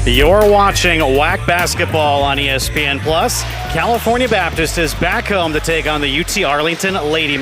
You're watching WAC basketball on ESPN+. California Baptist is back home to take on the UT Arlington Lady.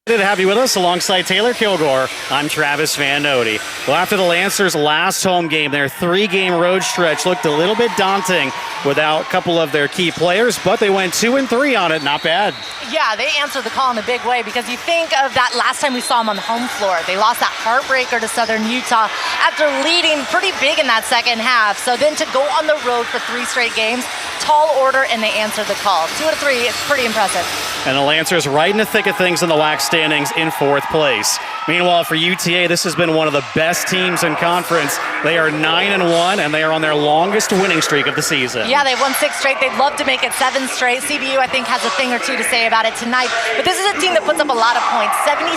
Good to have you with us alongside Taylor Kilgore. I'm Travis Van Nody. Well, after the Lancers' last home game, their three-game road stretch looked a little bit daunting without a couple of their key players, but they went 2-3 on it. Not bad. Yeah, they answered the call in a big way because you think of that last time we saw them on the home floor. They lost that heartbreaker to Southern Utah after leading pretty big in that second half. So then to go on the road for 3 straight games, tall order, and they answered the call. 2 out of 3, it's pretty impressive. And the Lancers right in the thick of things in the WAC standings in 4th place. Meanwhile, for UTA, this has been one of the best teams in conference. They are 9-1, and they are on their longest winning streak of the season. Yeah, they've won 6 straight. They'd love to make it 7 straight. CBU, I think, has a thing or two to say about it tonight. But this is a team that puts up a lot of points, 76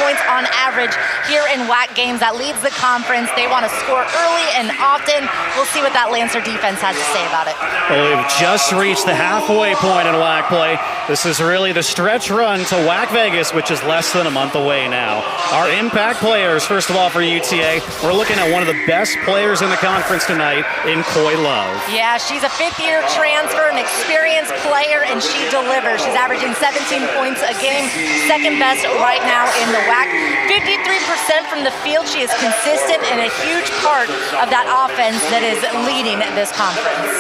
points on average here in WAC games. That leads the conference. They want to score early and often. We'll see what that Lancer defense has to say about it. Well, we've just reached the halfway point in WAC play. This is really the stretch run to WAC Vegas, which is less than a month away now. Our impact players, first of all, for UTA, we're looking at one of the best players in the conference tonight in Coy Love. Yeah, she's a 5th-year transfer, an experienced player, and she delivers. She's averaging 17 points a game, second best right now in the WAC. 53% from the field. She is consistent and a huge part of that offense that is leading this conference.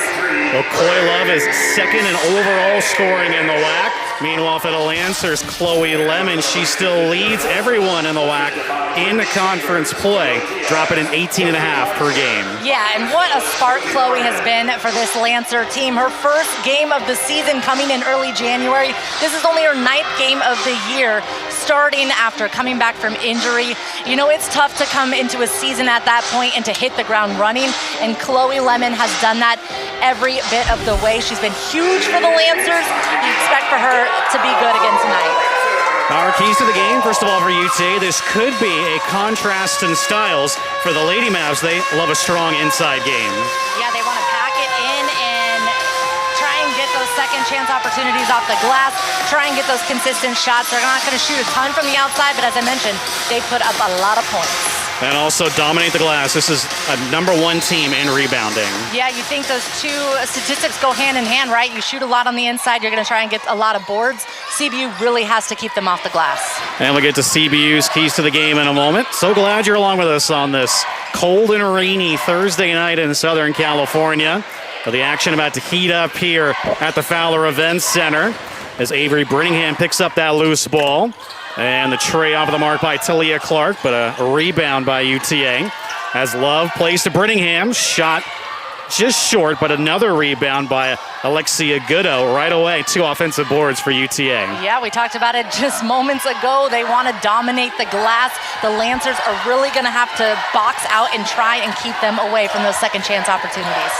Well, Coy Love is second in overall scoring in the WAC. Meanwhile, for the Lancers, Chloe Lemon, she still leads everyone in the WAC in the conference play, dropping an 18.5 per game. Yeah, and what a spark Chloe has been for this Lancer team. Her first game of the season coming in early January. This is only her 9th game of the year, starting after coming back from injury. You know, it's tough to come into a season at that point and to hit the ground running, and Chloe Lemon has done that every bit of the way. She's been huge for the Lancers. You expect for her to be good again tonight. Our keys to the game, first of all, for UTA, this could be a contrast in styles. For the Lady Mavs, they love a strong inside game. Yeah, they want to pack it in and try and get those second chance opportunities off the glass, try and get those consistent shots. They're not going to shoot a ton from the outside, but as I mentioned, they put up a lot of points. And also dominate the glass. This is a #1 team in rebounding. Yeah, you think those two statistics go hand in hand, right? You shoot a lot on the inside, you're going to try and get a lot of boards. CBU really has to keep them off the glass. And we'll get to CBU's keys to the game in a moment. So glad you're along with us on this cold and rainy Thursday night in Southern California. Well, the action about to heat up here at the Fowler Events Center as Avery Brittingham picks up that loose ball. And the tray off of the mark by Talia Clark, but a rebound by UTA. As Love plays to Brittingham, shot just short, but another rebound by Alexia Goodo right away. 2 offensive boards for UTA. Yeah, we talked about it just moments ago. They want to dominate the glass. The Lancers are really going to have to box out and try and keep them away from those second chance opportunities.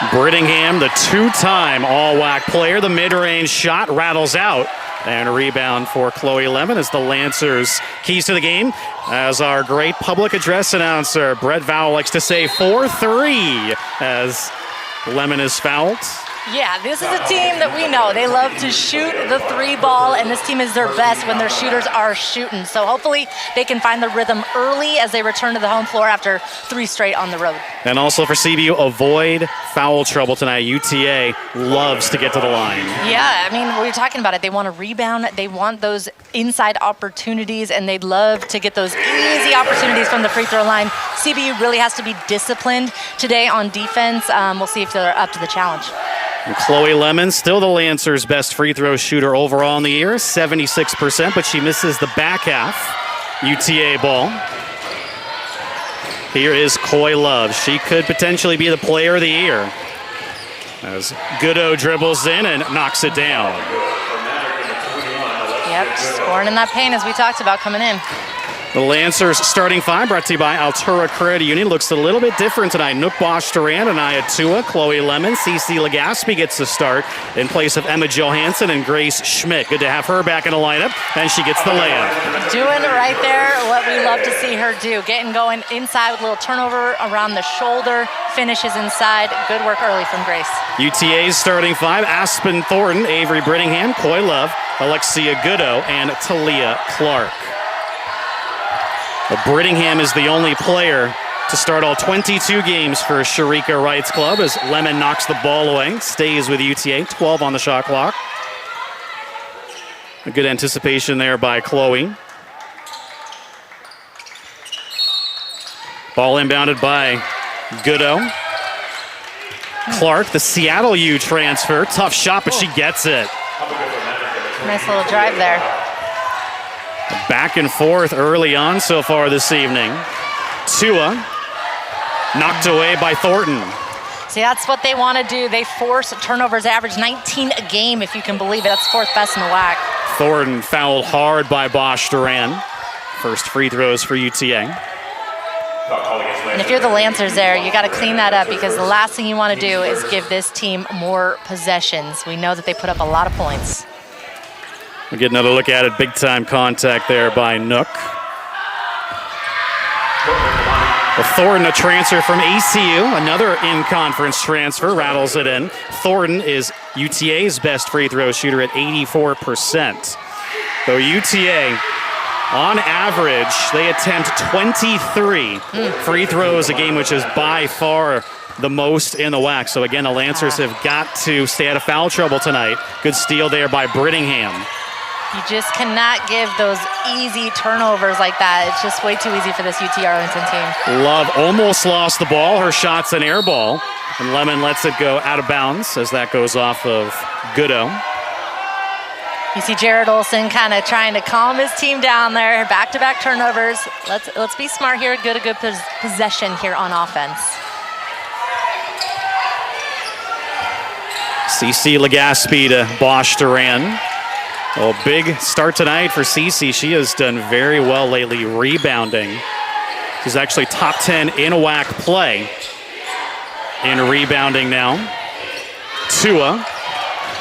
Brittingham, the 2-time All-WAC player. The mid-range shot rattles out. And a rebound for Chloe Lemon as the Lancers keys to the game. As our great public address announcer, Brett Vowell, likes to say 4-3 as Lemon is fouled. Yeah, this is a team that we know. They love to shoot the 3 ball, and this team is their best when their shooters are shooting. So hopefully they can find the rhythm early as they return to the home floor after 3 straight on the road. And also for CBU, avoid foul trouble tonight. UTA loves to get to the line. Yeah, I mean, we were talking about it. They want to rebound. They want those inside opportunities, and they'd love to get those easy opportunities from the free throw line. CBU really has to be disciplined today on defense. We'll see if they're up to the challenge. And Chloe Lemon, still the Lancers' best free throw shooter overall in the year, 76%, but she misses the back half. UTA ball. Here is Coy Love. She could potentially be the player of the year as Goodo dribbles in and knocks it down. Yep, scoring in that paint as we talked about coming in. The Lancers starting 5 brought to you by Altura Credit Union. Looks a little bit different tonight. Nook Bosch-Durant, Anaya Tua, Chloe Lemon, Cece Legaspi gets the start in place of Emma Johansson and Grace Schmidt. Good to have her back in the lineup, and she gets the layup. Doing right there what we love to see her do. Getting going inside with a little turnover around the shoulder, finishes inside. Good work early from Grace. UTA's starting 5, Aspen Thornton, Avery Brittingham, Coy Love, Alexia Goodo, and Talia Clark. But Brittingham is the only player to start all 22 games for Sharika Wright's club as Lemon knocks the ball away, stays with UTA, 12 on the shot clock. A good anticipation there by Chloe. Ball inbounded by Goodo. Clark, the Seattle U transfer. Tough shot, but she gets it. Nice little drive there. Back and forth early on so far this evening. Tua knocked away by Thornton. See, that's what they want to do. They force turnovers, average 19 a game, if you can believe it. That's fourth best in the WAC. Thornton fouled hard by Bosch Duran. First free throws for UTA. And if you're the Lancers there, you got to clean that up because the last thing you want to do is give this team more possessions. We know that they put up a lot of points. We'll get another look at it. Big time contact there by Nook. Well, Thornton, a transfer from ACU, another in-conference transfer, rattles it in. Thornton is UTA's best free throw shooter at 84%. Though UTA, on average, they attempt 23 free throws a game, which is by far the most in the WAC. So again, the Lancers have got to stay out of foul trouble tonight. Good steal there by Brittingham. You just cannot give those easy turnovers like that. It's just way too easy for this UT Arlington team. Love almost lost the ball. Her shot's an air ball. And Lemon lets it go out of bounds as that goes off of Goodo. You see Jared Olson kind of trying to calm his team down there. Back-to-back turnovers. Let's be smart here. Get a good possession here on offense. CC Legaspi to Bosch Duran. Oh, big start tonight for CC. She has done very well lately rebounding. She's actually top 10 in WAC play in rebounding now. Tua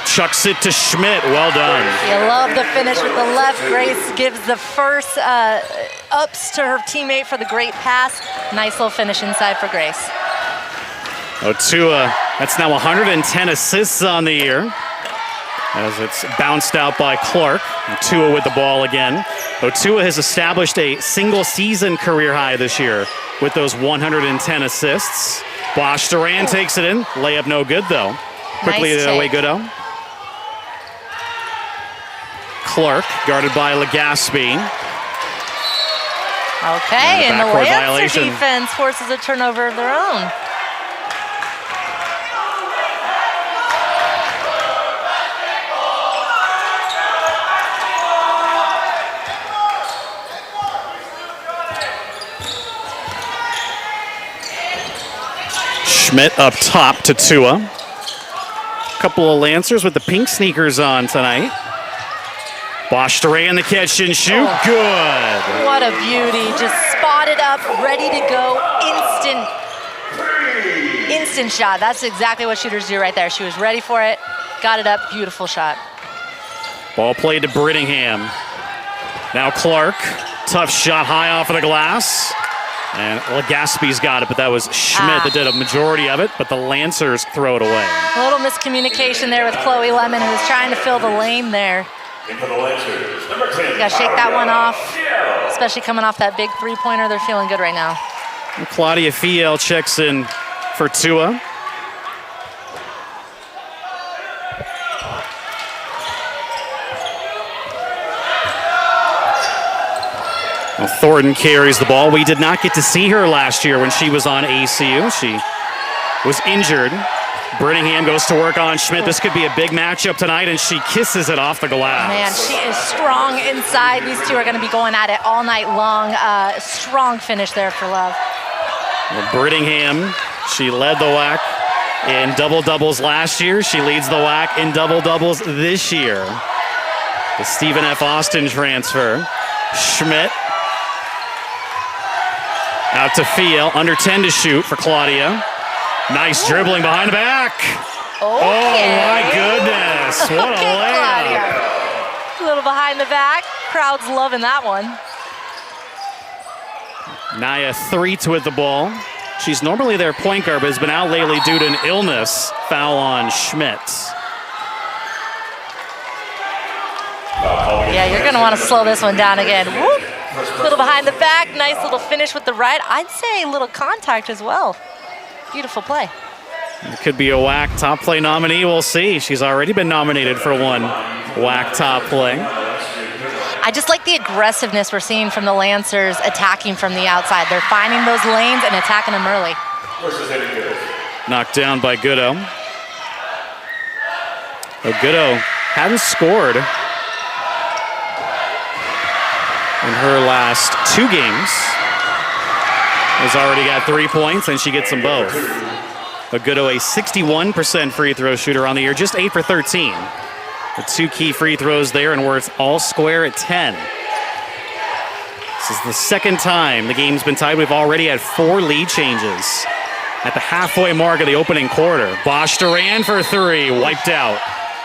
chucks it to Schmidt. Well done. You love the finish with the left. Grace gives the first ups to her teammate for the great pass. Nice little finish inside for Grace. Oh, Tua, that's now 110 assists on the year, as it's bounced out by Clark. And Tua with the ball again. Tua has established a single season career high this year with those 110 assists. Bosch Duran takes it in. Layup no good though. Quickly nice away Goodo. Clark guarded by Legaspi. Okay, and the Lancer violation. defense forces a turnover of their own. Schmidt up top to Tua. Couple of Lancers with the pink sneakers on tonight. Bosch Duran the catch and shoot. Oh, good. What a beauty. Just spotted up, ready to go. Instant shot. That's exactly what shooters do right there. She was ready for it. Got it up. Beautiful shot. Ball played to Brittingham. Now Clark. Tough shot high off of the glass. And Legaspi's got it, but that was Schmidt that did a majority of it, but the Lancers throw it away. A little miscommunication there with Chloe Lemon, who was trying to fill the lane there. You gotta shake that one off, especially coming off that big three-pointer. They're feeling good right now. And Claudia Fiel checks in for Tua. Well, Thornton carries the ball. We did not get to see her last year when she was on ACU. She was injured. Brittingham goes to work on Schmidt. This could be a big matchup tonight, and she kisses it off the glass. Man, she is strong inside. These two are going to be going at it all night long. Strong finish there for Love. Well, Brittingham, she led the WAC in double-doubles last year. She leads the WAC in double-doubles this year. The Stephen F. Austin transfer. Schmidt out to Fiel, under 10 to shoot for Claudia. Nice dribbling behind the back. Okay. Oh my goodness, what a layup. Claudia. A little behind the back. Crowd's loving that one. Naya Threet with the ball. She's normally their point guard, but has been out lately due to an illness. Foul on Schmidt. Yeah, you're going to want to slow this one down again. Whoop. Little behind the back, nice little finish with the right. I'd say a little contact as well. Beautiful play. It could be a WAC top play nominee. We'll see. She's already been nominated for one WAC top play. I just like the aggressiveness we're seeing from the Lancers attacking from the outside. They're finding those lanes and attacking them early. Knocked down by Goodo. Goodo hadn't scored in her last 2 games. Has already got 3 points, and she gets them both. Goodo, a 61% free throw shooter on the year, just 8 for 13. The 2 key free throws there, and we're all square at 10. This is the second time the game's been tied. We've already had 4 lead changes at the halfway mark of the opening quarter. Bosch Duran for 3, wiped out.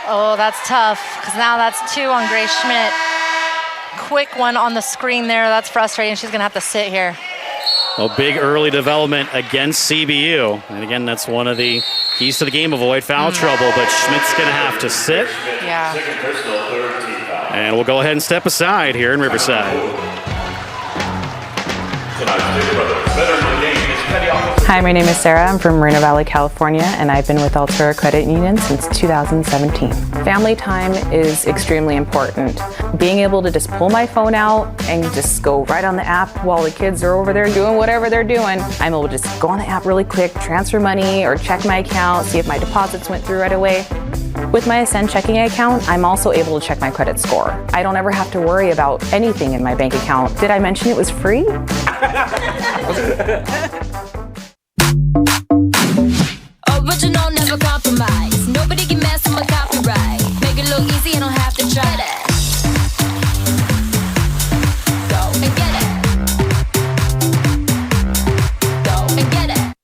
Oh, that's tough, because now that's 2 on Grace Schmidt. Quick one on the screen there. That's frustrating. She's going to have to sit here. A big early development against CBU. And again, that's one of the keys to the game, avoid foul trouble, but Schmidt's going to have to sit. Yeah. And we'll go ahead and step aside here in Riverside. Hi, my name is Sarah. I'm from Moreno Valley, California, and I've been with Altura Credit Union since 2017. Family time is extremely important. Being able to just pull my phone out and just go right on the app while the kids are over there doing whatever they're doing, I'm able to just go on the app really quick, transfer money or check my account, see if my deposits went through right away. With my Ascend checking account, I'm also able to check my credit score. I don't ever have to worry about anything in my bank account. Did I mention it was free? Original, never compromise. Nobody can mess with my copyright. Make it look easy, you don't have to try that. Go and get it. Go and get it.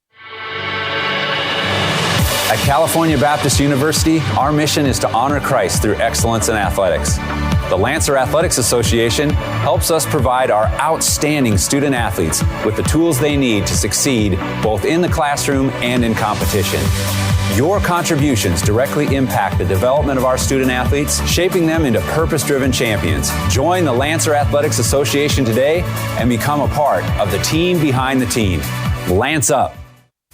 At California Baptist University, our mission is to honor Christ through excellence in athletics. The Lancer Athletics Association helps us provide our outstanding student athletes with the tools they need to succeed both in the classroom and in competition. Your contributions directly impact the development of our student athletes, shaping them into purpose-driven champions. Join the Lancer Athletics Association today and become a part of the team behind the team. Lance up.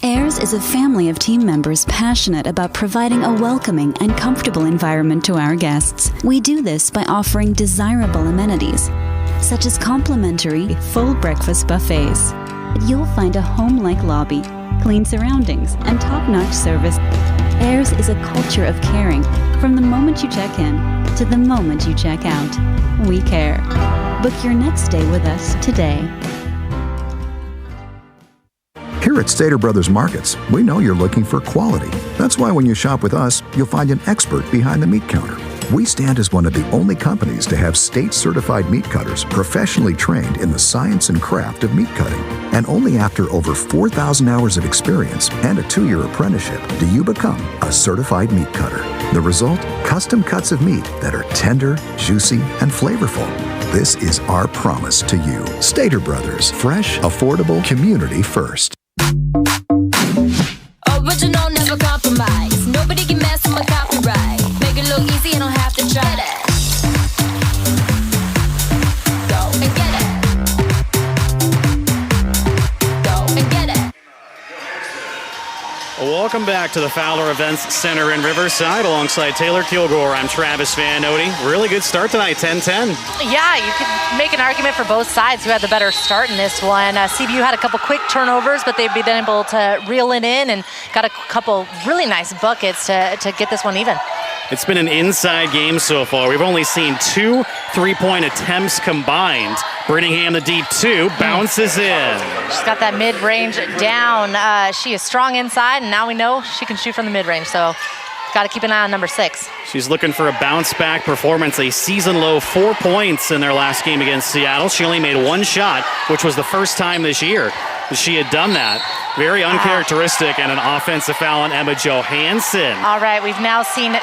AIRS is a family of team members passionate about providing a welcoming and comfortable environment to our guests. We do this by offering desirable amenities, such as complimentary full breakfast buffets. You'll find a home-like lobby, clean surroundings, and top-notch service. AIRS is a culture of caring from the moment you check in to the moment you check out. We care. Book your next stay with us today. Here at Stater Brothers Markets, we know you're looking for quality. That's why when you shop with us, you'll find an expert behind the meat counter. We stand as one of the only companies to have state-certified meat cutters professionally trained in the science and craft of meat cutting. And only after over 4,000 hours of experience and a 2-year apprenticeship do you become a certified meat cutter. The result? Custom cuts of meat that are tender, juicy, and flavorful. This is our promise to you. Stater Brothers, fresh, affordable, community first. Original, never compromise. Nobody can mess with my copyright. Make it look easy, you don't have to try that. Go and get it. Go and get it. Welcome back to the Fowler Events Center in Riverside. Alongside Taylor Kilgore, I'm Travis Van Nody. Really good start tonight, 10-10. Yeah, you could make an argument for both sides who had the better start in this one. CBU had a couple quick turnovers, but they've been able to reel it in and got a couple really nice buckets to get this one even. It's been an inside game so far. We've only seen 2 3-point attempts combined. Brittingham, the deep 2, bounces in. She's got that mid-range down. She is strong inside, and now we know she can shoot from the mid-range, so got to keep an eye on number 6. She's looking for a bounce-back performance, a season-low 4 points in their last game against Seattle. She only made 1 shot, which was the first time this year that she had done that. Very uncharacteristic, and an offensive foul on Emma Johansson. All right, we've now seen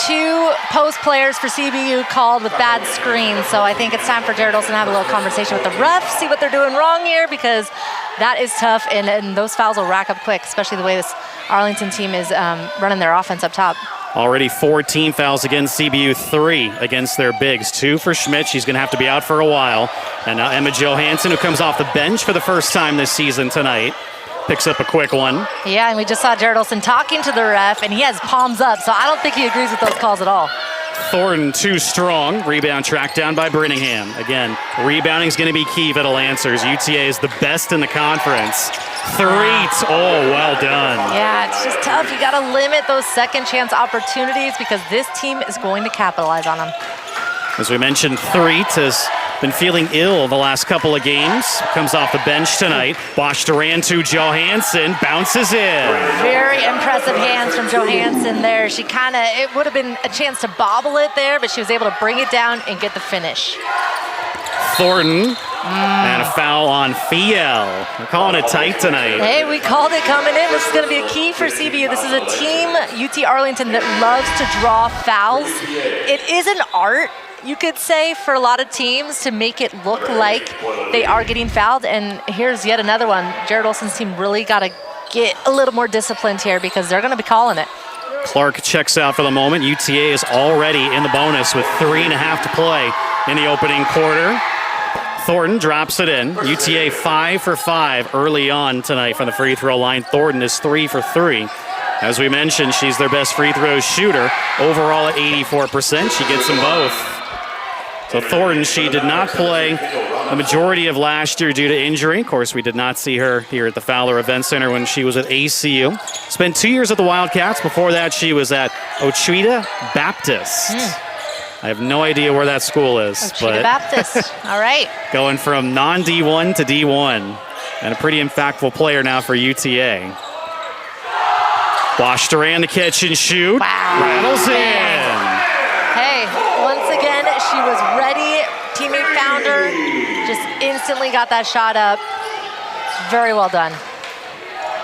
2 post players for CBU called with bad screens, so I think it's time for Jared Olson to have a little conversation with the refs, see what they're doing wrong here, because that is tough, and those fouls will rack up quick, especially the way this Arlington team is running their offense up top. Already 4 team fouls against CBU, 3 against their bigs. 2 for Schmidt. She's going to have to be out for a while. And now Emma Johansson, who comes off the bench for the first time this season tonight, picks up a quick one. Yeah, and we just saw Jared Olson talking to the ref, and he has palms up, so I don't think he agrees with those calls at all. Thornton too strong. Rebound tracked down by Brittingham. Again, rebounding is going to be key for the Lancers. UTA is the best in the conference. 3. Oh, well done. Yeah, it's just tough. You got to limit those second chance opportunities because this team is going to capitalize on them. As we mentioned, Threet has been feeling ill the last couple of games. Comes off the bench tonight. Bosch Duran to Johansson. Bounces in. Very impressive hands from Johansson there. She it would have been a chance to bobble it there, but she was able to bring it down and get the finish. Thornton. And a foul on Fiel. We're calling it tight tonight. Hey, we called it coming in. This is going to be a key for CBU. This is a team, UT Arlington, that loves to draw fouls. It is an art, you could say, for a lot of teams to make it look like they are getting fouled. And here's yet another one. Jared Olson's team really got to get a little more disciplined here because they're going to be calling it. Clark checks out for the moment. UTA is already in the bonus with 3.5 to play in the opening quarter. Thornton drops it in. UTA 5 for 5 early on tonight from the free throw line. Thornton is 3 for 3. As we mentioned, she's their best free throw shooter. Overall at 84%. She gets them both. So Thornton, she did not play the majority of last year due to injury. Of course, we did not see her here at the Fowler Event Center when she was at ACU. Spent 2 years at the Wildcats. Before that, she was at Ochita Baptist. I have no idea where that school is. Ochita Baptist. All right. Going from non-D1 to D1. And a pretty impactful player now for UTA. Bosch Duran to catch and shoot. Wow. Rattles in. Hey, once again, she was ready. Teammate found her. Just instantly got that shot up. Very well done.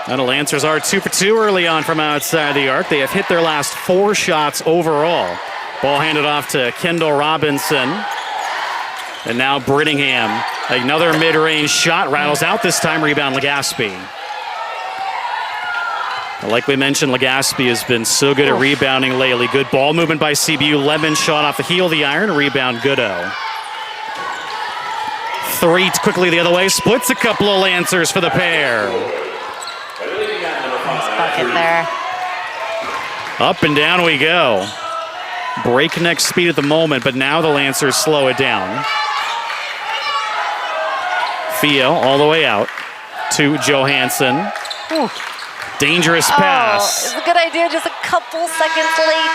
And the Lancers are 2 for 2 early on from outside the arc. They have hit their last 4 shots overall. Ball handed off to Kendall Robinson. And now Brittingham. Another mid-range shot. Rattles out this time. Rebound Legaspi. Like we mentioned, Legaspi has been so good at rebounding lately. Good ball movement by CBU. Lemon shot off the heel of the iron. Rebound Goodo. Threet quickly the other way. Splits a couple of Lancers for the pair. Nice bucket there. Up and down we go. Breakneck speed at the moment, but now the Lancers slow it down. Fiel all the way out to Johansson. Ooh. Dangerous pass. It's a good idea, just a couple seconds late.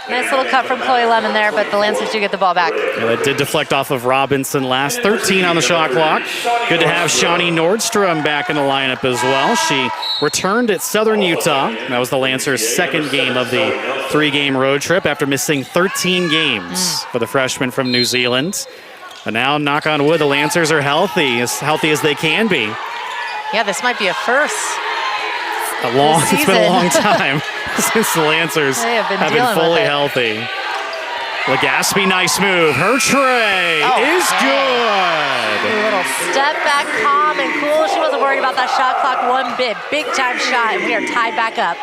Nice little cut from Chloe Lemon there, but the Lancers do get the ball back. Yeah, that did deflect off of Robinson last. 13 on the shot clock. Good to have Shawnee Nordstrom back in the lineup as well. She returned at Southern Utah. That was the Lancers' second game of the 3-game road trip after missing 13 games for the freshman from New Zealand. And now, knock on wood, the Lancers are healthy as they can be. Yeah, this might be a first. It's been a long time since the Lancers have been fully healthy. Legaspi, nice move. Her tray is good. A little step back, calm and cool. She wasn't worried about that shot clock one bit. Big time shot, and we are tied back up.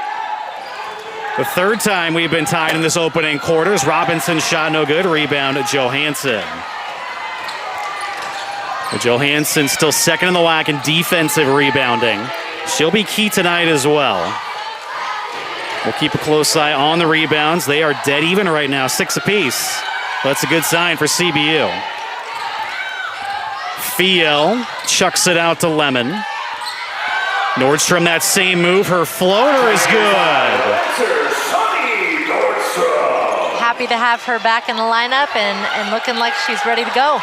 The third time we've been tied in this opening quarters. Robinson's shot no good. Rebound at Johansson. But Johansson still second in the WAC in defensive rebounding. She'll be key tonight as well. We'll keep a close eye on the rebounds. They are dead even right now, 6 apiece. That's a good sign for CBU. Fiel chucks it out to Lemon. Nordstrom, that same move. Her floater is good. Happy to have her back in the lineup and looking like she's ready to go.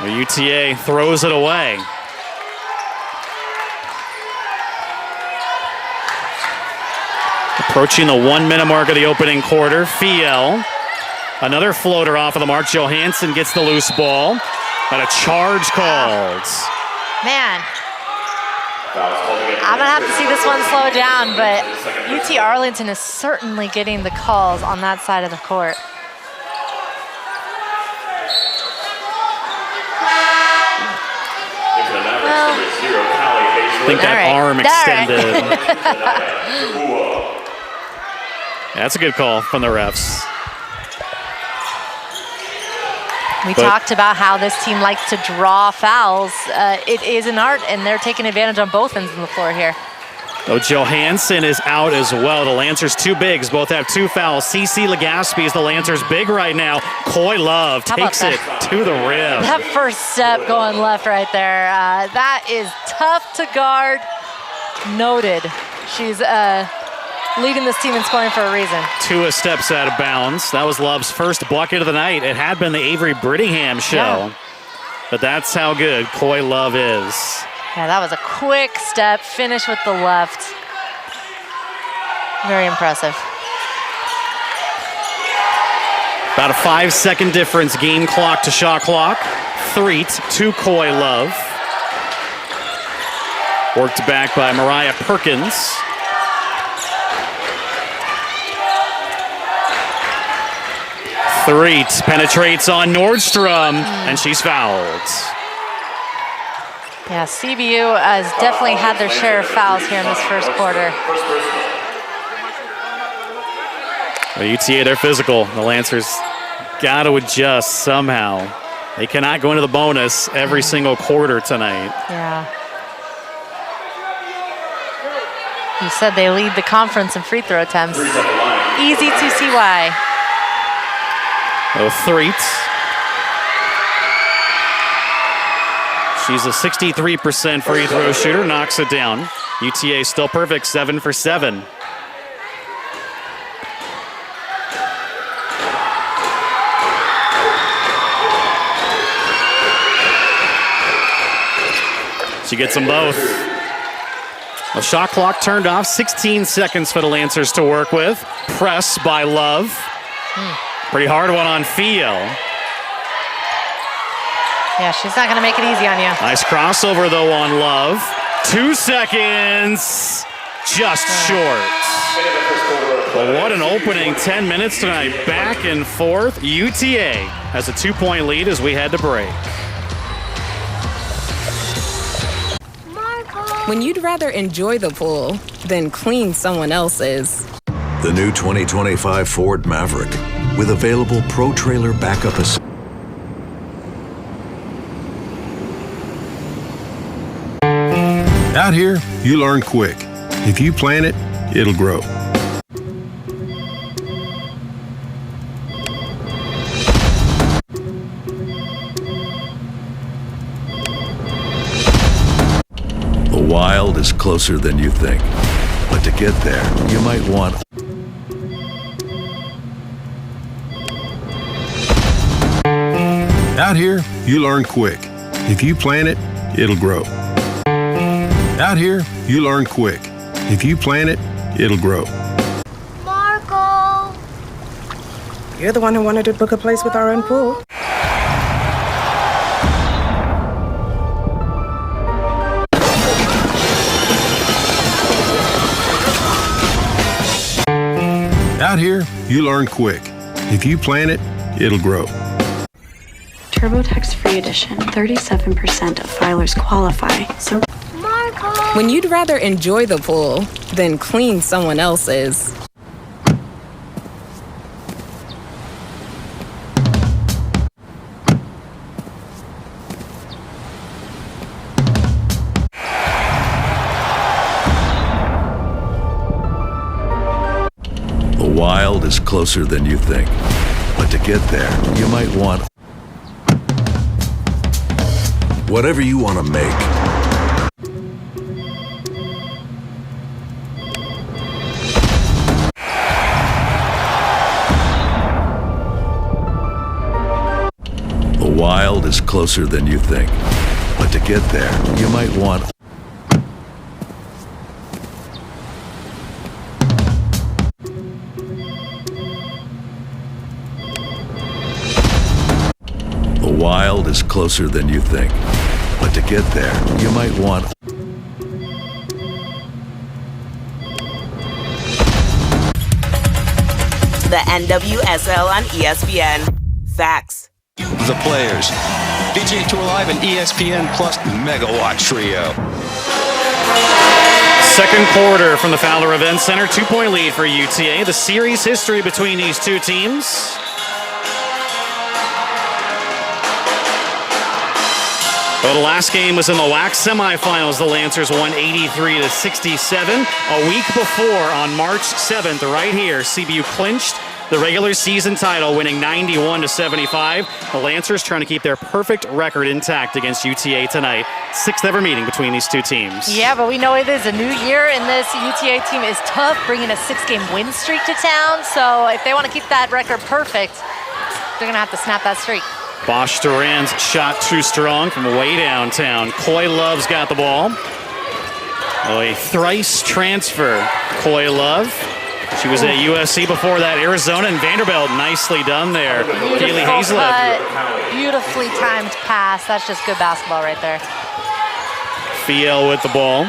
The UTA throws it away. Approaching the 1-minute mark of the opening quarter. Fiel, another floater off of the mark. Johansson gets the loose ball, but a charge called. Man, I'm gonna have to see this one slow down, but UT Arlington is certainly getting the calls on that side of the court. I think that arm extended. That's a good call from the refs. We talked about how this team likes to draw fouls. It is an art, and they're taking advantage on both ends of the floor here. Oh, Johansson is out as well. The Lancers, two bigs, both have 2 fouls. CeCe Legaspi is the Lancers big right now. Coy Love takes it to the rim. That first step going left right there. That is tough to guard. Noted. She's leading this team in scoring for a reason. 2 steps out of bounds. That was Love's first bucket of the night. It had been the Avery Brittingham show. Yeah. But that's how good Coy Love is. Yeah, that was a quick step, finish with the left. Very impressive. About a 5-second difference, game clock to shot clock. Threet to Coy Love. Worked back by Mariah Perkins. Threet penetrates on Nordstrom, and she's fouled. Yeah, CBU has definitely had their share of fouls here in this first quarter. Well, UTA, they're physical. The Lancers got to adjust somehow. They cannot go into the bonus every single quarter tonight. Yeah. You said they lead the conference in free throw attempts. Easy to see why. Oh, Threet. She's a 63% free throw shooter, knocks it down. UTA still perfect, 7 for 7. She gets them both. The shot clock turned off, 16 seconds for the Lancers to work with. Press by Love. Pretty hard one on Fio. Yeah, she's not going to make it easy on you. Nice crossover, though, on Love. 2 seconds, just short. Well, what an opening 10 minutes tonight. Back and forth. UTA has a 2-point lead as we head to break. When you'd rather enjoy the pool than clean someone else's. The new 2025 Ford Maverick with available Pro Trailer backup assist. Out here, you learn quick. If you plant it, it'll grow. The wild is closer than you think. But to get there, you might want... Out here, you learn quick. If you plant it, it'll grow. Out here, you learn quick. If you plant it, it'll grow. Marco! You're the one who wanted to book a place with our own pool. Out here, you learn quick. If you plant it, it'll grow. TurboTax Free Edition. 37% of filers qualify. So, when you'd rather enjoy the pool than clean someone else's. The wild is closer than you think. But to get there, you might want... whatever you want to make. The wild is closer than you think. But to get there, you might want... The wild is closer than you think. But to get there, you might want... The NWSL on ESPN. Facts. The players. PGA Tour Live and ESPN Plus Megawatt Trio. Second quarter from the Fowler Event Center. 2-point lead for UTA. The series history between these two teams. Well, the last game was in the WAC semifinals. The Lancers won 83-67. A week before, on March 7th, right here, CBU clinched the regular season title, winning 91-75. The Lancers trying to keep their perfect record intact against UTA tonight. 6th ever meeting between these two teams. Yeah, but we know it is a new year, and this UTA team is tough, bringing a 6-game win streak to town. So if they want to keep that record perfect, they're going to have to snap that streak. Bosch Duran's shot too strong from way downtown. Coy Love's got the ball. Oh, a thrice transfer. Coy Love. She was at USC before that, Arizona, and Vanderbilt. Nicely done there. Kaylee Hazlett. Beautifully timed pass. That's just good basketball right there. Fiel with the ball.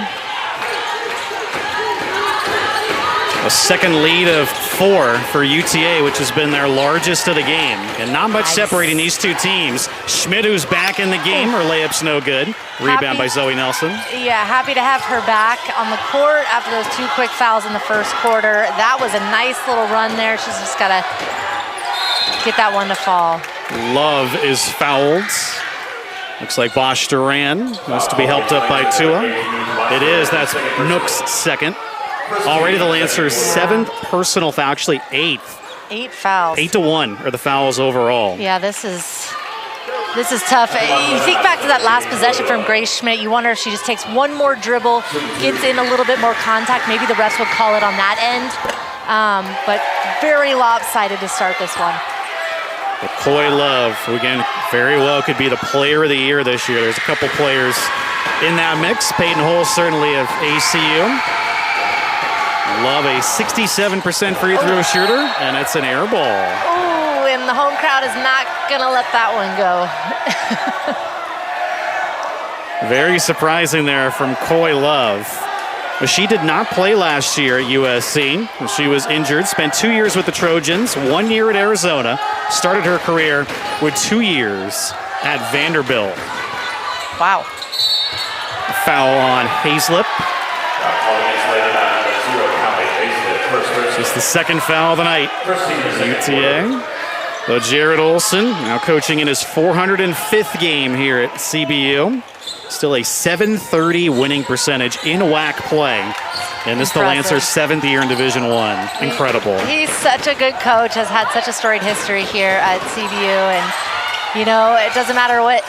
A second lead of 4 for UTA, which has been their largest of the game. And not much separating these two teams. Schmidt, who's back in the game, her layup's no good. Rebound by Zoe Nelson. Yeah, happy to have her back on the court after those 2 quick fouls in the first quarter. That was a nice little run there. She's just got to get that one to fall. Love is fouled. Looks like Bosch Duran wants to be helped up by Tua. It is. That's Nook's second. Already the Lancers' 7th personal foul, actually 8th. 8 fouls. 8-1 are the fouls overall. Yeah, this is tough. You think back to that last possession from Grace Schmidt, you wonder if she just takes one more dribble, gets in a little bit more contact, maybe the refs would call it on that end. But very lopsided to start this one. But Coy Love, who again very well could be the player of the year this year. There's a couple players in that mix. Peyton Hull certainly of ACU. Love a 67% free throw shooter, and it's an air ball. Ooh, and the home crowd is not going to let that one go. Very surprising there from Coy Love. But she did not play last year at USC. She was injured, spent 2 years with the Trojans, 1 year at Arizona, started her career with 2 years at Vanderbilt. Wow. Foul on Hazlett. Just the second foul of the night. UTA. Though Jared Olson now coaching in his 405th game here at CBU. Still a .730 winning percentage in WAC play. And this is the Lancers' 7th year in Division I. Incredible. He's such a good coach, has had such a storied history here at CBU. And, you know, it doesn't matter what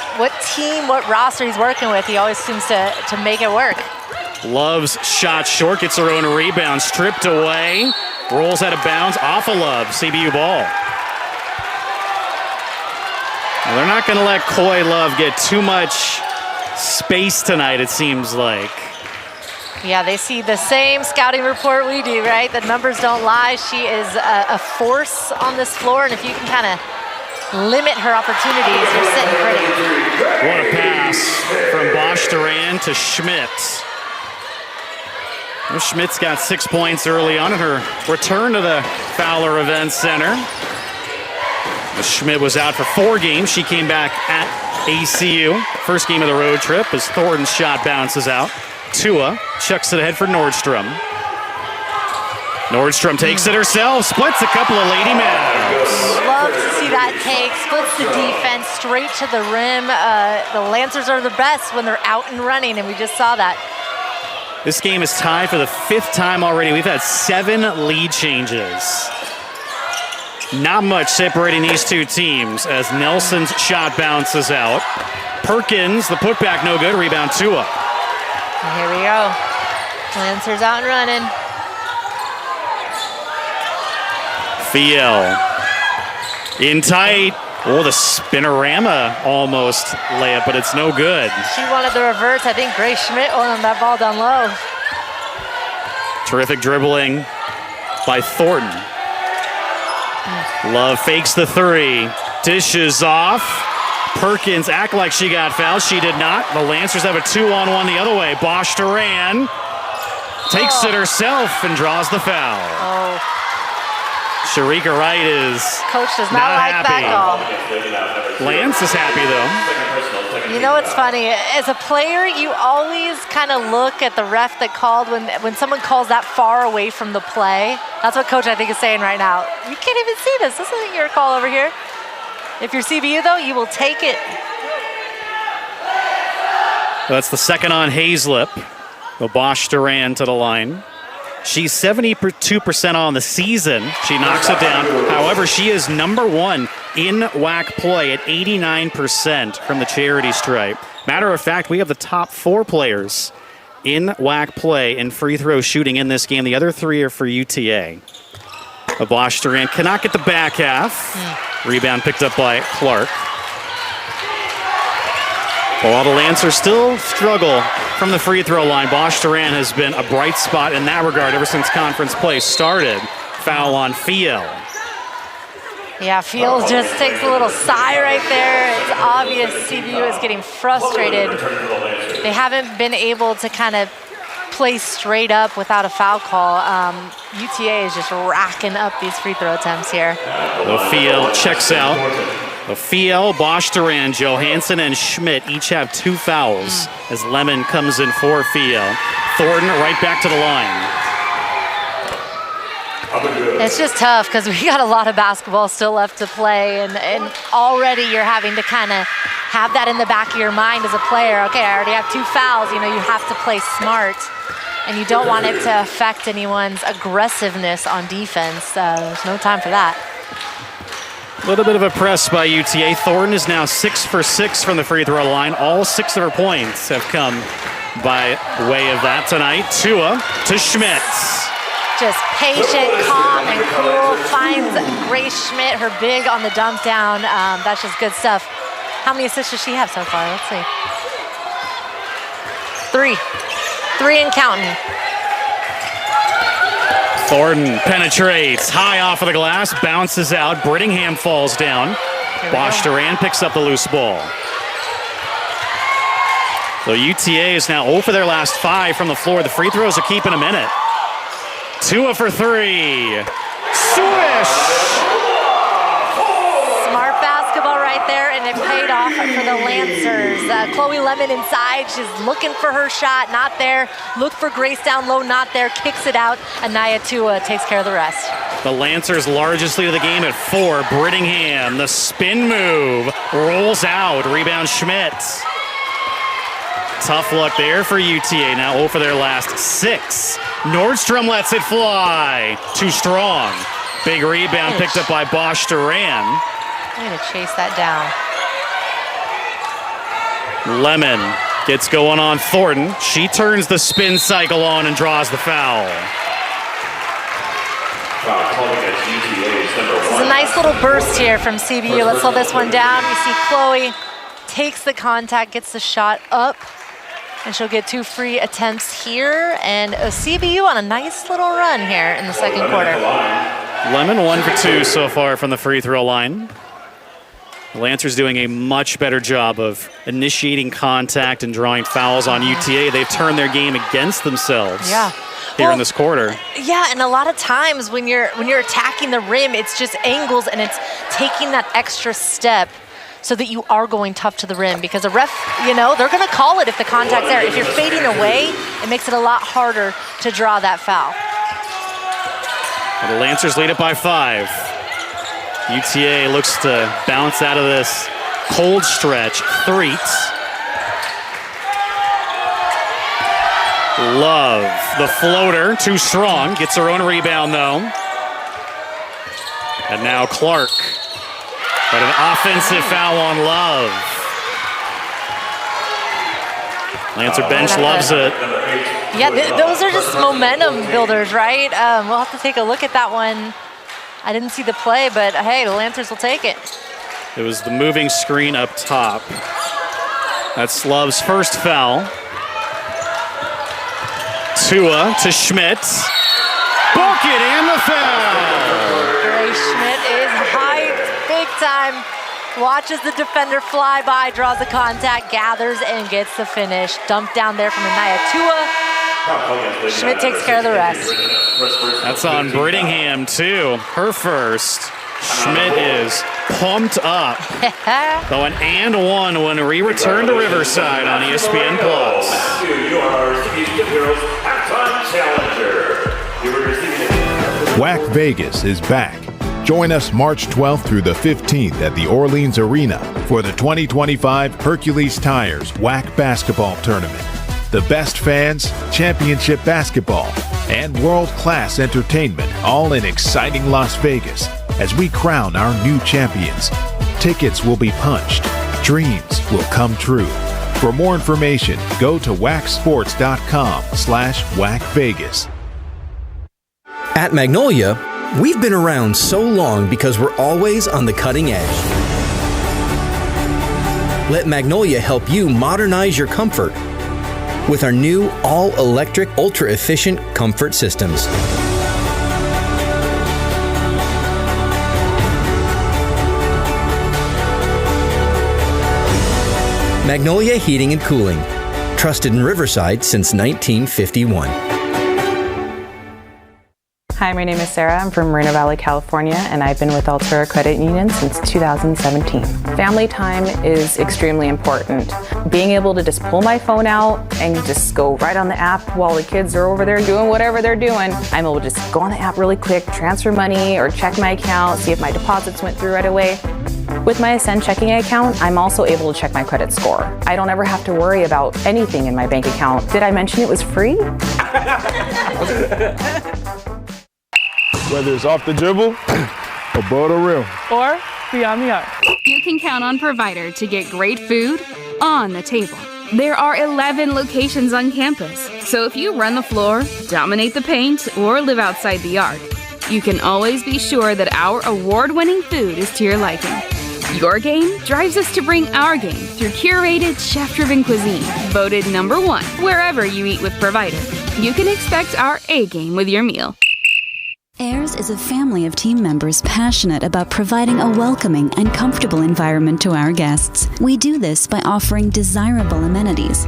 team, what roster he's working with, he always seems to make it work. Love's shot short, gets her own rebound, stripped away, rolls out of bounds, off of Love, CBU ball. Well, they're not going to let Coy Love get too much space tonight, it seems like. Yeah, they see the same scouting report we do, right? The numbers don't lie. She is a force on this floor, and if you can kind of limit her opportunities, you're sitting pretty. What a pass from Bosch Duran to Schmidt. Well, Schmidt's got 6 points early on in her return to the Fowler Event Center. Schmidt was out for 4 games. She came back at ACU. First game of the road trip as Thornton's shot bounces out. Tua chucks it ahead for Nordstrom. Nordstrom takes it herself, splits a couple of lady men. Love to see that take, splits the defense straight to the rim. The Lancers are the best when they're out and running, and we just saw that. This game is tied for the 5th time already. We've had 7 lead changes. Not much separating these two teams as Nelson's shot bounces out. Perkins, the putback, no good. Rebound, Tua. Here we go. Lancers out and running. Fiel. In tight. Oh, the spinorama almost layup, but it's no good. She wanted the reverse. I think Grace Schmidt wanted that ball down low. Terrific dribbling by Thornton. Love fakes the 3. Dishes off. Perkins act like she got fouled. She did not. The Lancers have a 2-on-1 the other way. Bosch Duran takes it herself and draws the foul. Oh. Sharika Wright is Coach does not like happy. that call. Lance is happy though. You know what's funny? As a player, you always kind of look at the ref that called when someone calls that far away from the play. That's what Coach, I think, is saying right now. You can't even see this. This isn't your call over here. If you're CBU, though, you will take it. That's the second on Hazlip. The Bosch Duran to the line. She's 72% on the season. She knocks it down. However, she is number one in WAC play at 89% from the charity stripe. Matter of fact, we have the top 4 players in WAC play in free throw shooting in this game. The other 3 are for UTA. The Bosch Duran cannot get the back half. Rebound picked up by Clark. While the Lancers still struggle from the free throw line, Bosch Duran has been a bright spot in that regard ever since conference play started. Foul on Fiel. Yeah, Fields just takes a little sigh right there. It's obvious CBU is getting frustrated. They haven't been able to kind of play straight up without a foul call. UTA is just racking up these free throw attempts here. Fiel checks out. Fiel, Bosch Duran, Johansson, and Schmidt each have 2 fouls as Lemon comes in for Fiel. Thornton right back to the line. It's just tough because we got a lot of basketball still left to play, and already you're having to kind of have that in the back of your mind as a player. Okay, I already have 2 fouls. You know, you have to play smart, and you don't want it to affect anyone's aggressiveness on defense. There's no time for that. A little bit of a press by UTA. Thornton is now 6 for 6 from the free throw line. All 6 of her points have come by way of that tonight. Tua to Schmidt. Just patient, calm, and cool. Finds Grace Schmidt, her big on the dump down. That's just good stuff. How many assists does she have so far? Let's see. 3. 3 and counting. Thornton penetrates high off of the glass, bounces out. Brittingham falls down. Bosch Duran picks up the loose ball. So UTA is now 0 for their last 5 from the floor. The free throws are keeping them in it. Tua for 3. Swish! Smart basketball right there, and it paid off for the Lancers. Chloe Lemon inside, she's looking for her shot, not there. Look for Grace down low, not there. Kicks it out. Anaya Tua takes care of the rest. The Lancers' largest lead of the game at 4. Brittingham, the spin move, rolls out. Rebound Schmidt. Tough luck there for UTA. Now 0 for their last 6. Nordstrom lets it fly. Too strong. Big rebound picked up by Bosch Duran. I'm going to chase that down. Lemon gets going on Thornton. She turns the spin cycle on and draws the foul. This is a nice little burst here from CBU. Let's slow this one down. We see Chloe takes the contact, gets the shot up, and she'll get 2 free attempts here. And a CBU on a nice little run here in the second quarter. Lemon 1 for 2 so far from the free throw line. The Lancers doing a much better job of initiating contact and drawing fouls on UTA. They've turned their game against themselves here in this quarter. Yeah, and a lot of times when you're attacking the rim, it's just angles and it's taking that extra step so that you are going tough to the rim, because a ref, they're going to call it if the contact's there. If you're fading away, it makes it a lot harder to draw that foul. Well, the Lancers lead it by 5. UTA looks to bounce out of this cold stretch. Threats. Love the floater, too strong. Gets her own rebound though. And now Clark. But an offensive foul on Love. Lancer bench loves it. Yeah, those are just momentum builders, right? We'll have to take a look at that one. I didn't see the play, but hey, the Lancers will take it. It was the moving screen up top. That's Love's first foul. Tua to Schmidt. Bucket and the foul. Grace Schmidt is hyped big time. Watches the defender fly by, draws the contact, gathers, and gets the finish. Dumped down there from Anaya Tua. Schmidt takes care of the rest. That's on Brittingham, too. Her first. Schmidt is pumped up. So an and one when we return to Riverside on ESPN+. WAC Vegas is back. Join us March 12th through the 15th at the Orleans Arena for the 2025 Hercules Tires WAC Basketball Tournament. The best fans, championship basketball, and world-class entertainment all in exciting Las Vegas as we crown our new champions. Tickets will be punched. Dreams will come true. For more information, go to wacsports.com/WACVegas. At Magnolia, we've been around so long because we're always on the cutting edge. Let Magnolia help you modernize your comfort with our new all-electric, ultra-efficient comfort systems. Magnolia Heating and Cooling, trusted in Riverside since 1951. Hi, my name is Sarah. I'm from Moreno Valley, California, and I've been with Altura Credit Union since 2017. Family time is extremely important. Being able to just pull my phone out and just go right on the app while the kids are over there doing whatever they're doing, I'm able to just go on the app really quick, transfer money, or check my account, see if my deposits went through right away. With my Ascend checking account, I'm also able to check my credit score. I don't ever have to worry about anything in my bank account. Did I mention it was free? Whether it's off the dribble, above the rim, or beyond the arc, you can count on Provider to get great food on the table. There are 11 locations on campus, so if you run the floor, dominate the paint, or live outside the arc, you can always be sure that our award-winning food is to your liking. Your game drives us to bring our game through curated, chef-driven cuisine, voted #1 wherever you eat with Provider. You can expect our A-game with your meal. Ayers is a family of team members passionate about providing a welcoming and comfortable environment to our guests. We do this by offering desirable amenities,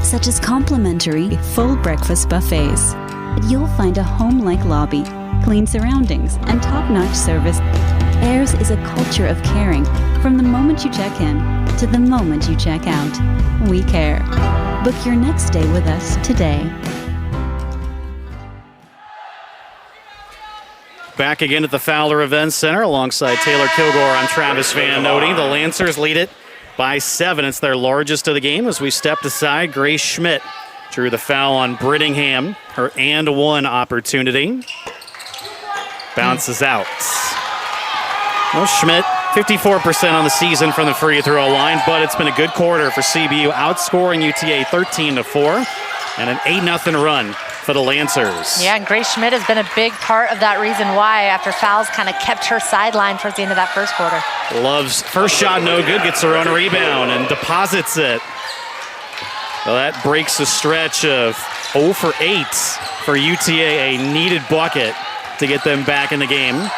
such as complimentary full breakfast buffets. You'll find a home-like lobby, clean surroundings, and top-notch service. Ayers is a culture of caring from the moment you check in to the moment you check out. We care. Book your next stay with us today. Back again at the Fowler Events Center alongside Taylor Kilgore. I'm Travis Van Nody. The Lancers lead it by 7. It's their largest of the game as we stepped aside. Grace Schmidt drew the foul on Brittingham, her and one opportunity. Bounces out. Well, Schmidt, 54% on the season from the free throw line, but it's been a good quarter for CBU, outscoring UTA 13-4, and an 8-0 run for the Lancers. Yeah, and Grace Schmidt has been a big part of that reason why, after fouls kind of kept her sidelined towards the end of that first quarter. Love's first shot no good, gets her own rebound and deposits it. Well, that breaks the stretch of 0 for 8 for UTA, a needed bucket to get them back in the game.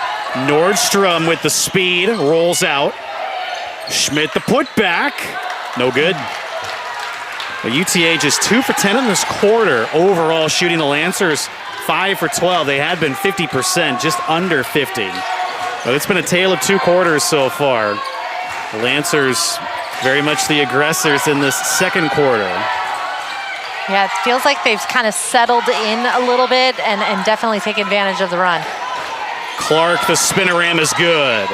Nordstrom with the speed, rolls out. Schmidt the putback, no good. But UTA just 2 for 10 in this quarter. Overall shooting, the Lancers 5 for 12. They had been 50%, just under 50. But it's been a tale of 2 quarters so far. The Lancers very much the aggressors in this second quarter. Yeah, it feels like they've kind of settled in a little bit and definitely take advantage of the run. Clark, the spinoram is good.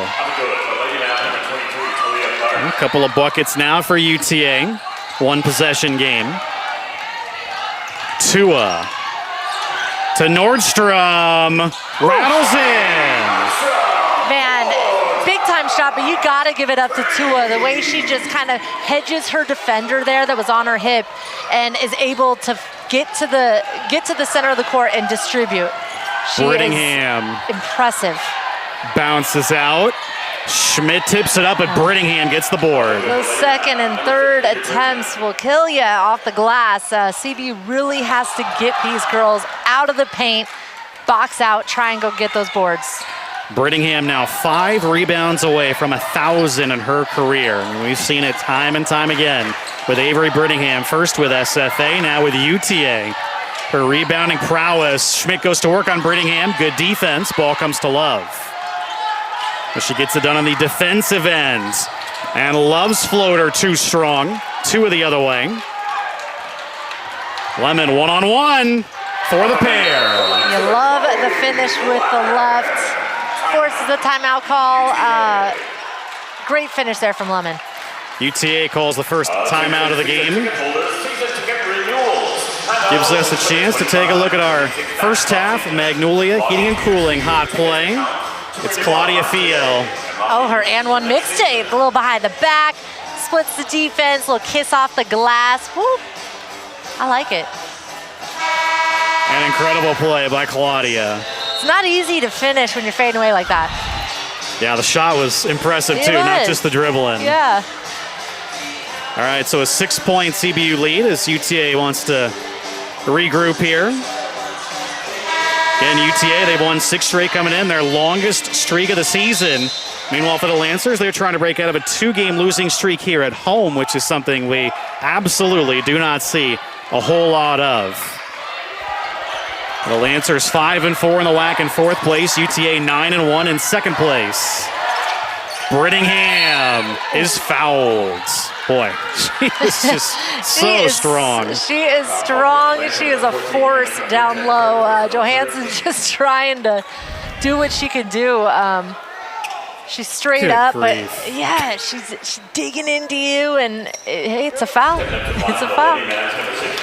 A couple of buckets now for UTA. 1 possession game. Tua to Nordstrom. Rattles in. Man, big time shot, but you got to give it up to Tua. The way she just kind of hedges her defender there that was on her hip and is able to get to the center of the court and distribute. She Brittingham. Is impressive. Bounces out. Schmidt tips it up, but Brittingham gets the board. Those second and third attempts will kill you off the glass. CBU really has to get these girls out of the paint, box out, try and go get those boards. Brittingham now 5 rebounds away from 1,000 in her career. And we've seen it time and time again with Avery Brittingham, first with SFA, now with UTA. Her rebounding prowess. Schmidt goes to work on Brittingham. Good defense. Ball comes to Love. But she gets it done on the defensive end. And Love's floater too strong. 2 of the other way. Lemon one-on-one for the pair. You love the finish with the left. Forces the timeout call. Great finish there from Lemon. UTA calls the first timeout of the game. Gives us a chance to take a look at our first half of Magnolia Heating and Cooling hot play. It's Claudia Fiel. Oh, her and one mixtape. A little behind the back. Splits the defense. Little kiss off the glass. Whoop. I like it. An incredible play by Claudia. It's not easy to finish when you're fading away like that. Yeah, the shot was impressive too, not just the dribbling. Yeah. All right, so a 6-point CBU lead as UTA wants to regroup here. Again, UTA, they've won 6 straight coming in, their longest streak of the season. Meanwhile, for the Lancers, they're trying to break out of a 2-game losing streak here at home, which is something we absolutely do not see a whole lot of. The Lancers 5-4 in the WAC in 4th place. UTA 9-1 in 2nd place. Brittingham is fouled. Boy, she is just so strong. She is strong. She is a force down low. Johansson's just trying to do what she can do. She's straight up, but yeah, she's digging into you, and hey, it's a foul. It's a foul.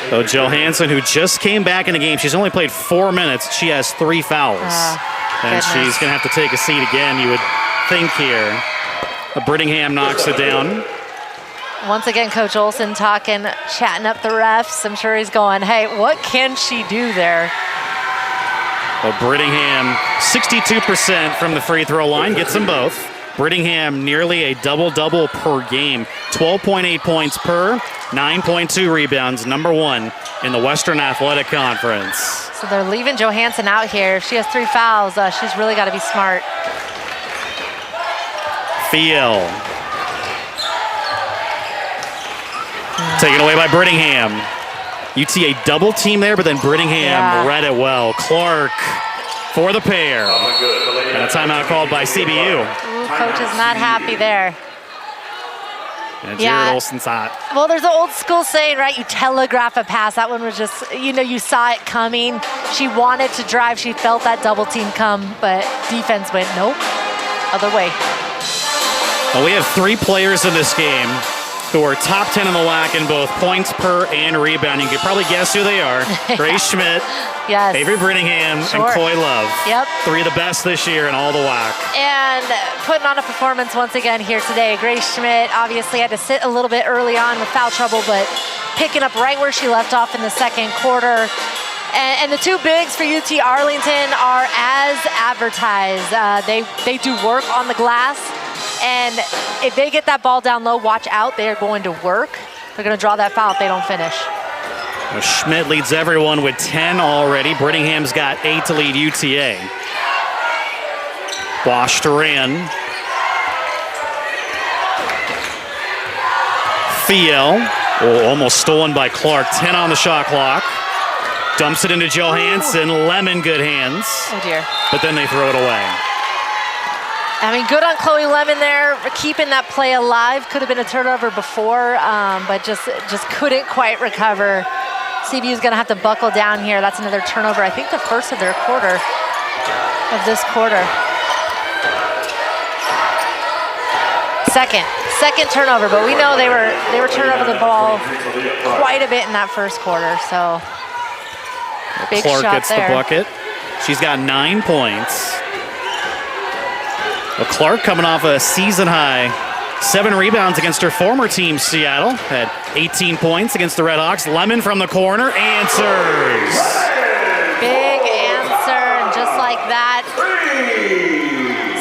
So Johansson, who just came back in the game, she's only played 4 minutes. She has 3 fouls. And she's going to have to take a seat again, you would think here. But Brittingham knocks it down. Once again, Coach Olson chatting up the refs. I'm sure he's going, hey, what can she do there? Well, Brittingham, 62% from the free throw line, gets them both. Brittingham nearly a double-double per game. 12.8 points per, 9.2 rebounds, #1 in the Western Athletic Conference. So they're leaving Johansson out here. If she has 3 fouls, she's really got to be smart. Fiel. Taken away by Brittingham. UTA double team there, but then Brittingham read it well. Clark for the pair. And a timeout called by CBU. Ooh, coach is not happy there. And Jared Olson's hot. Well, there's an old school saying, right? You telegraph a pass. That one was just, you saw it coming. She wanted to drive. She felt that double team come, but defense went, nope, other way. Well, we have 3 players in this game who are top 10 in the WAC in both points per and rebounding. You could probably guess who they are. Grace Schmidt, yes, Avery Brittingham, and Coy Love. Yep. 3 of the best this year in all the WAC. And putting on a performance once again here today. Grace Schmidt obviously had to sit a little bit early on with foul trouble, but picking up right where she left off in the 2nd quarter. And the 2 bigs for UT Arlington are as advertised. They do work on the glass. And if they get that ball down low, watch out. They are going to work. They're going to draw that foul if they don't finish. Well, Schmidt leads everyone with 10 already. Brittingham's got 8 to lead UTA. Washed her in. Fiel, almost stolen by Clark. 10 on the shot clock. Dumps it into Johansson. Lemon, good hands. Oh, dear. But then they throw it away. I mean, good on Chloe Lemon there, keeping that play alive. Could have been a turnover before, but just couldn't quite recover. CBU's going to have to buckle down here. That's another turnover. I think the first of their quarter, of this quarter. Second turnover, but we know they were turning over the ball quite a bit in that first quarter. So big Clark shot gets there. the bucket. She's got 9 points. Well, Clark coming off a season high 7 rebounds against her former team, Seattle. Had 18 points against the Redhawks. Lemon from the corner answers. Big answer, and just like that,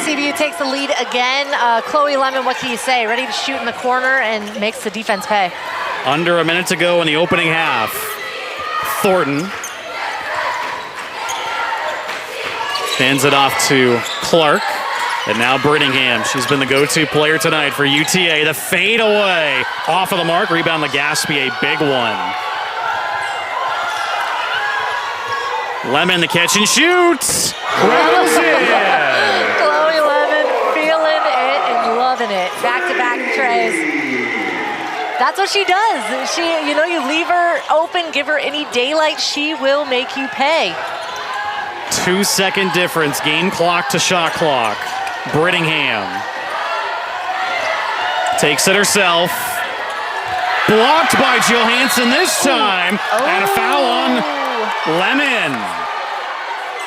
CBU takes the lead again. Chloe Lemon, what can you say? Ready to shoot in the corner and makes the defense pay. Under a minute to go in the opening half. Thornton hands it off to Clark. And now Brittingham, she's been the go-to player tonight for UTA. The fade away, off of the mark, rebound Legaspi, a big one. Lemon, the catch and shoots. Rattles in. Chloe Lemon feeling Back-to-back trays. That's what she does. You leave her open, give her any daylight, she will make you pay. 2-second difference, game clock to shot clock. Brittingham takes it herself. Blocked by Johansson this time. And a foul on Lemon.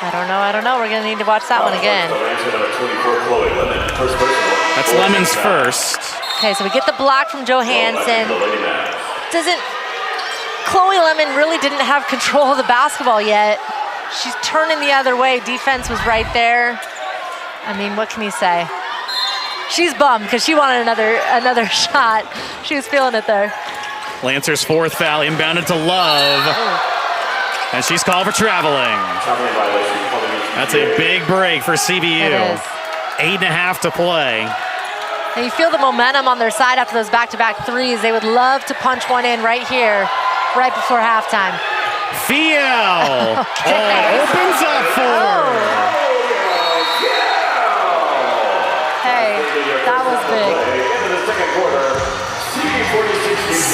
I don't know. We're going to need to watch that one again. That's Lemon's first. Okay, so we get the block from Johansson. Chloe Lemon really didn't have control of the basketball yet. She's turning the other way. Defense was right there. I mean, what can you say? She's bummed because she wanted another shot. She was feeling it there. Lancer's fourth foul, inbounded to Love. And she's called for traveling. That's a big break for CBU. It is. 8.5 to play. And you feel the momentum on their side after those back-to-back threes. They would love to punch one in right here, right before halftime. Fiel opens up for her. Hey, that was big.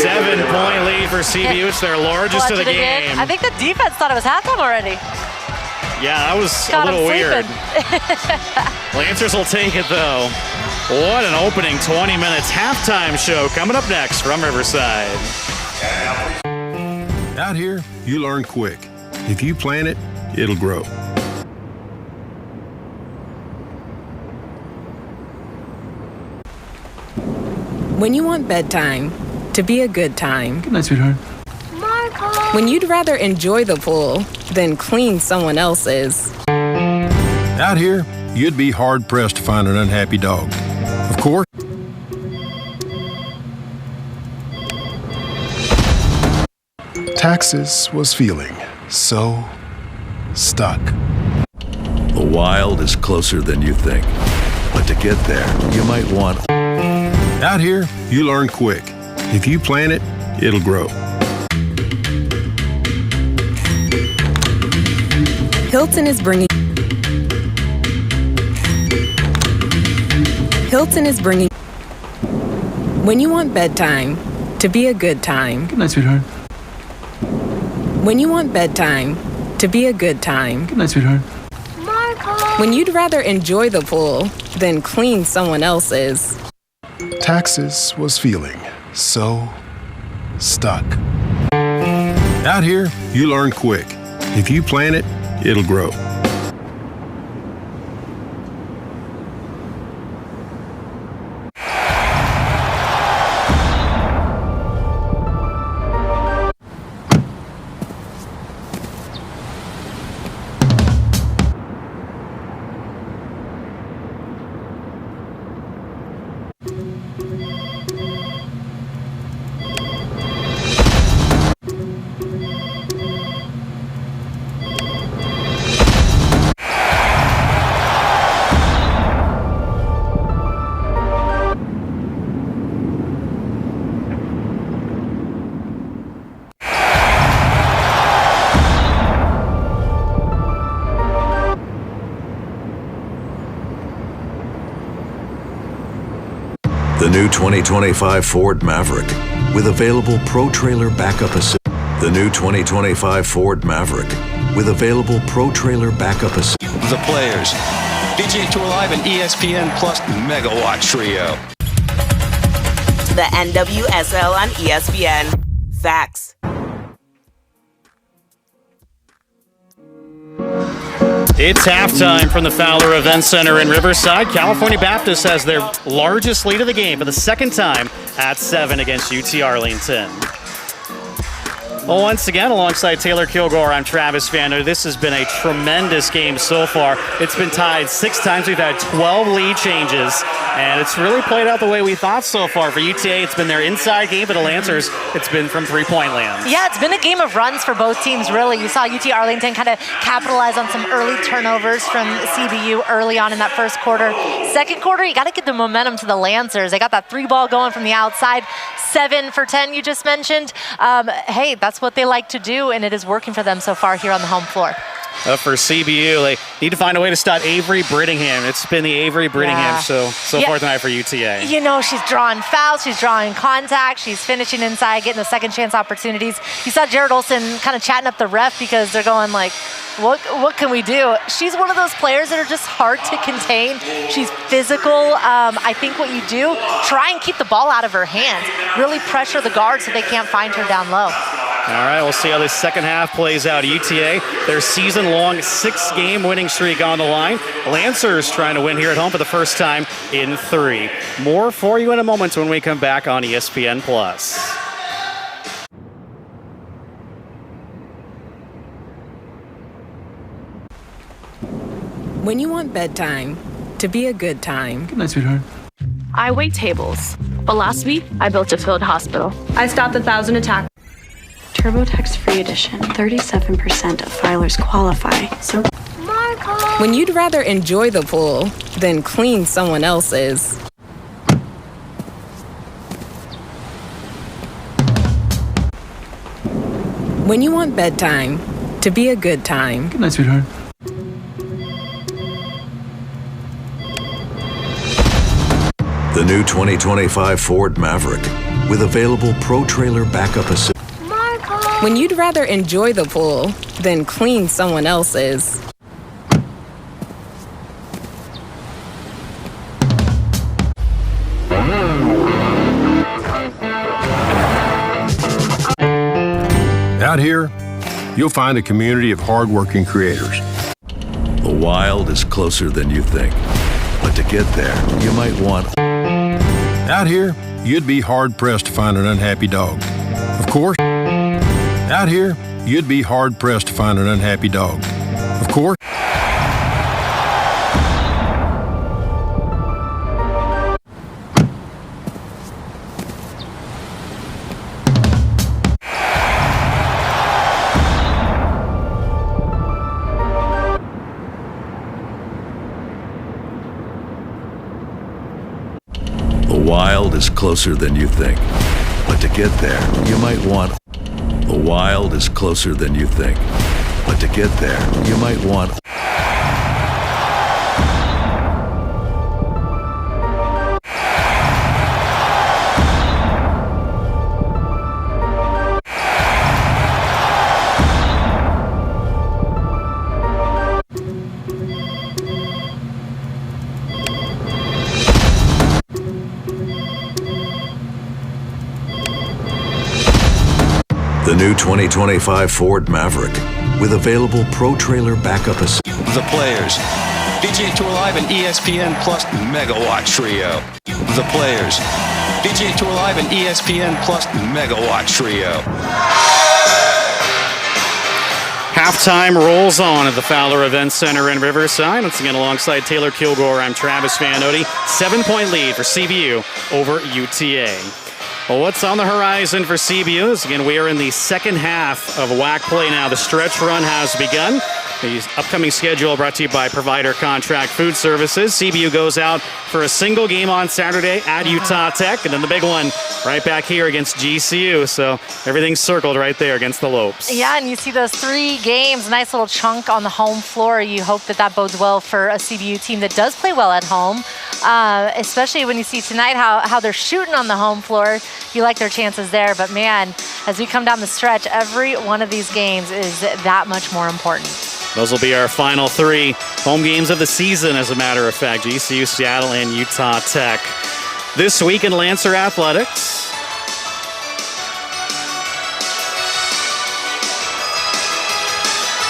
7-point lead for CBU. It's their largest of the game. I think the defense thought it was halftime already. Yeah, that was a little weird. Lancers will take it, though. What an opening 20 minutes. Halftime show coming up next from Riverside. Out here, you learn quick. If you plant it, it'll grow. When you want bedtime to be a good time. Good night, sweetheart. When you'd rather enjoy the pool than clean someone else's. Out here, you'd be hard-pressed to find an unhappy dog. Of course. Taxes was feeling so stuck. The wild is closer than you think. But to get there, you might want... Out here, you learn quick. If you plant it, it'll grow. Hilton is bringing when you want bedtime to be a good time. Good night, sweetheart. When you want bedtime to be a good time. Good night, sweetheart. When you'd rather enjoy the pool than clean someone else's. Taxes was feeling so stuck. Out here, you learn quick. If you plant it, it'll grow. The new 2025 Ford Maverick with available Pro Trailer Backup Assist. The new 2025 Ford Maverick with available Pro Trailer Backup Assist. The players, PGA Tour Live and ESPN Plus Megawatt Trio. The NWSL on ESPN. Facts. It's halftime from the Fowler Event Center in Riverside. California Baptist has their largest lead of the game for the second time at 7 against UT Arlington. Well, once again, alongside Taylor Kilgore, I'm Travis Vander. This has been a tremendous game so far. It's been tied 6 times. We've had 12 lead changes, and it's really played out the way we thought so far. For UTA, it's been their inside game. For the Lancers, it's been from three-point land. Yeah, it's been a game of runs for both teams, really. You saw UT Arlington kind of capitalize on some early turnovers from CBU early on in that first quarter. Second quarter, you got to get the momentum to the Lancers. They got that 3-ball going from the outside. 7 for 10, you just mentioned. Hey, that's what they like to do, and it is working for them so far here on the home floor. for CBU. They need to find a way to stop Avery Brittingham. It's been the Avery Brittingham so far tonight for UTA. You know, she's drawing fouls, she's drawing contact, she's finishing inside, getting the second chance opportunities. You saw Jared Olson kind of chatting up the ref because they're going like, what can we do? She's one of those players that are just hard to contain. She's physical. I think what you do, try and keep the ball out of her hands. Really pressure the guards so they can't find her down low. All right, we'll see how this second half plays out. UTA, their season-long 6-game winning streak on the line. Lancers trying to win here at home for the first time in 3. More for you in a moment when we come back on ESPN+. When you want bedtime to be a good time. Good night, sweetheart. I wait tables, but last week I built a field hospital. I stopped 1,000 attacks. TurboTax Free Edition. 37% of filers qualify. So When you'd rather enjoy the pool than clean someone else's. When you want bedtime to be a good time. Good night, sweetheart. The new 2025 Ford Maverick with available Pro Trailer Backup Assist. When you'd rather enjoy the pool than clean someone else's. Out here, you'll find a community of hardworking creators. The wild is closer than you think. But to get there, you might want... Out here, you'd be hard-pressed to find an unhappy dog. Of course, out here, you'd be hard-pressed to find an unhappy dog. Of course. The wild is closer than you think. But to get there, you might want... The wild is closer than you think. But to get there, you might want... The new 2025 Ford Maverick with available Pro Trailer Backup Assist. The players. PGA Tour Live and ESPN Plus Megawatt Trio. The players. PGA Tour Live and ESPN Plus Megawatt Trio. Halftime rolls on at the Fowler Event Center in Riverside. Once again, alongside Taylor Kilgore, I'm Travis Vanodi. 7-point lead for CBU over UTA. Well, what's on the horizon for CBU? Again, we are in the second half of WAC play now. The stretch run has begun. The upcoming schedule brought to you by Provider Contract Food Services. CBU goes out for a single game on Saturday at Utah Tech, and then the big one right back here against GCU. So everything's circled right there against the Lopes. Yeah, and you see those 3 games, nice little chunk on the home floor. You hope that bodes well for a CBU team that does play well at home, especially when you see tonight how they're shooting on the home floor. You like their chances there, but man, as we come down the stretch, every one of these games is that much more important. Those will be our final 3 home games of the season, as a matter of fact. GCU, Seattle, and Utah Tech. This week in Lancer Athletics.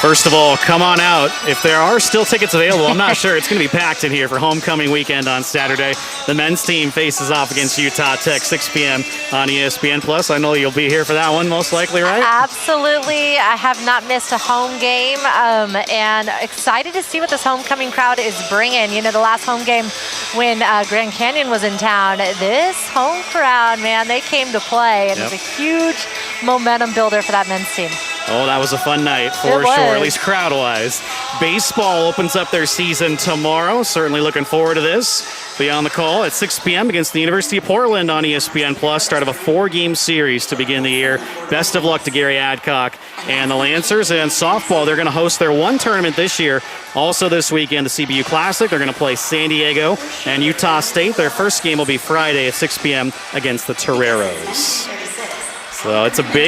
First of all, come on out. If there are still tickets available, I'm not sure. It's going to be packed in here for homecoming weekend on Saturday. The men's team faces off against Utah Tech, 6 p.m. on ESPN+. I know you'll be here for that one, most likely, right? Absolutely. I have not missed a home game, and excited to see what this homecoming crowd is bringing. You know, the last home game when Grand Canyon was in town, this home crowd, man, they came to play, and it's a huge momentum builder for that men's team. Oh, that was a fun night for sure, at least crowd-wise. Baseball opens up their season tomorrow. Certainly looking forward to this. Beyond the Call at 6 p.m. against the University of Portland on ESPN+. Start of a 4-game series to begin the year. Best of luck to Gary Adcock and the Lancers. And softball, they're going to host their one tournament this year. Also this weekend, the CBU Classic. They're going to play San Diego and Utah State. Their first game will be Friday at 6 p.m. against the Toreros. So it's a big